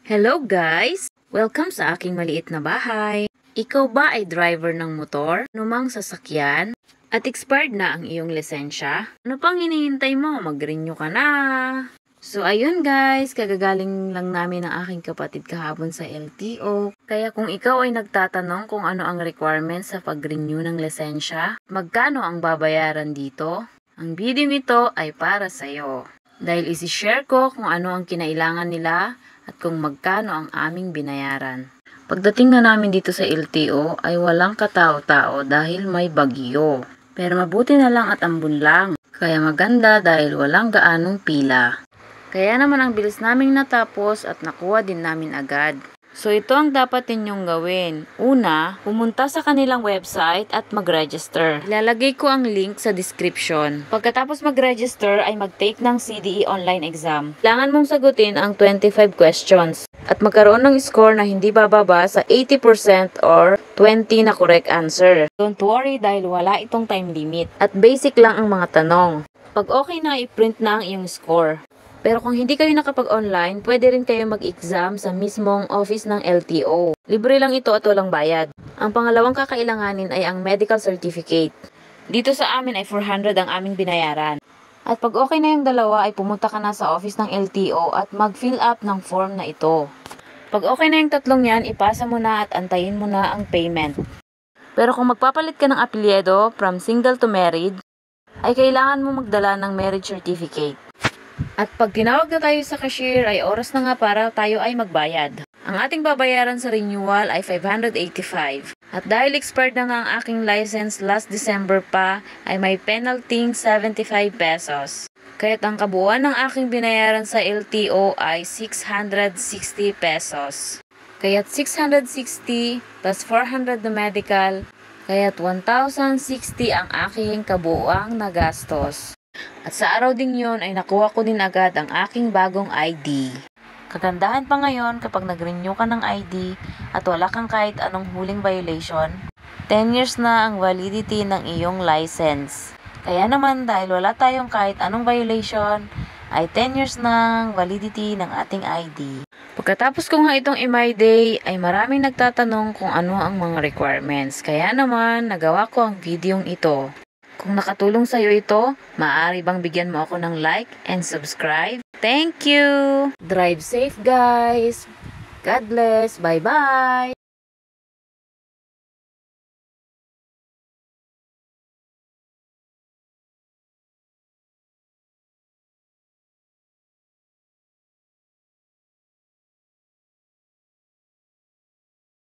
Hello guys! Welcome sa aking maliit na bahay. Ikaw ba ay driver ng motor, numang sasakyan, at expired na ang iyong lisensya? Ano pang hinihintay mo? Mag-renew ka na! So ayun guys, kagagaling lang namin ng aking kapatid kahapon sa LTO. Kaya kung ikaw ay nagtatanong kung ano ang requirements sa pag-renew ng lisensya, magkano ang babayaran dito, ang video nito ay para sa'yo. Dahil isi-share ko kung ano ang kinailangan nila at kung magkano ang aming binayaran. Pagdating na namin dito sa LTO ay walang katao-tao dahil may bagyo. Pero mabuti na lang at ambon lang. Kaya maganda dahil walang gaanong pila. Kaya naman ang bilis naming natapos at nakuha din namin agad. So ito ang dapat ninyong gawin. Una, pumunta sa kanilang website at mag-register. Ilalagay ko ang link sa description. Pagkatapos mag-register ay mag-take ng CDE online exam. Kailangan mong sagutin ang 25 questions at magkaroon ng score na hindi bababa sa 80% or 20 na correct answer. Don't worry dahil wala itong time limit at basic lang ang mga tanong. Pag okay na, i-print na ang iyong score. Pero kung hindi kayo nakapag-online, pwede rin kayo mag-exam sa mismong office ng LTO. Libre lang ito at walang bayad. Ang pangalawang kakailanganin ay ang medical certificate. Dito sa amin ay 400 ang aming binayaran. At pag okay na yung dalawa ay pumunta ka na sa office ng LTO at mag-fill up ng form na ito. Pag okay na yung tatlong yan, ipasa mo na at antayin mo na ang payment. Pero kung magpapalit ka ng apelyido from single to married, ay kailangan mo magdala ng marriage certificate. At pag tinawag na tayo sa cashier ay oras na nga para tayo ay magbayad. Ang ating babayaran sa renewal ay 585. At dahil expired na nga ang aking license last December pa ay may penalty 75 pesos. Kaya't ang kabuuan ng aking binayaran sa LTO ay 660 pesos. Kaya't 660 plus 400 na medical, kaya't 1,060 ang aking kabuuang nagastos. At sa araw ding yun ay nakuha ko din agad ang aking bagong ID. Kagandahan pa ngayon kapag nag-renew ka ng ID at wala kang kahit anong huling violation, 10 years na ang validity ng iyong license. Kaya naman dahil wala tayong kahit anong violation, ay 10 years na ang validity ng ating ID. Pagkatapos ko nga itong MI-Day ay maraming nagtatanong kung ano ang mga requirements. Kaya naman nagawa ko ang videong ito. Kung nakatulong sa'yo ito, maaari bang bigyan mo ako ng like and subscribe? Thank you! Drive safe guys! God bless! Bye-bye!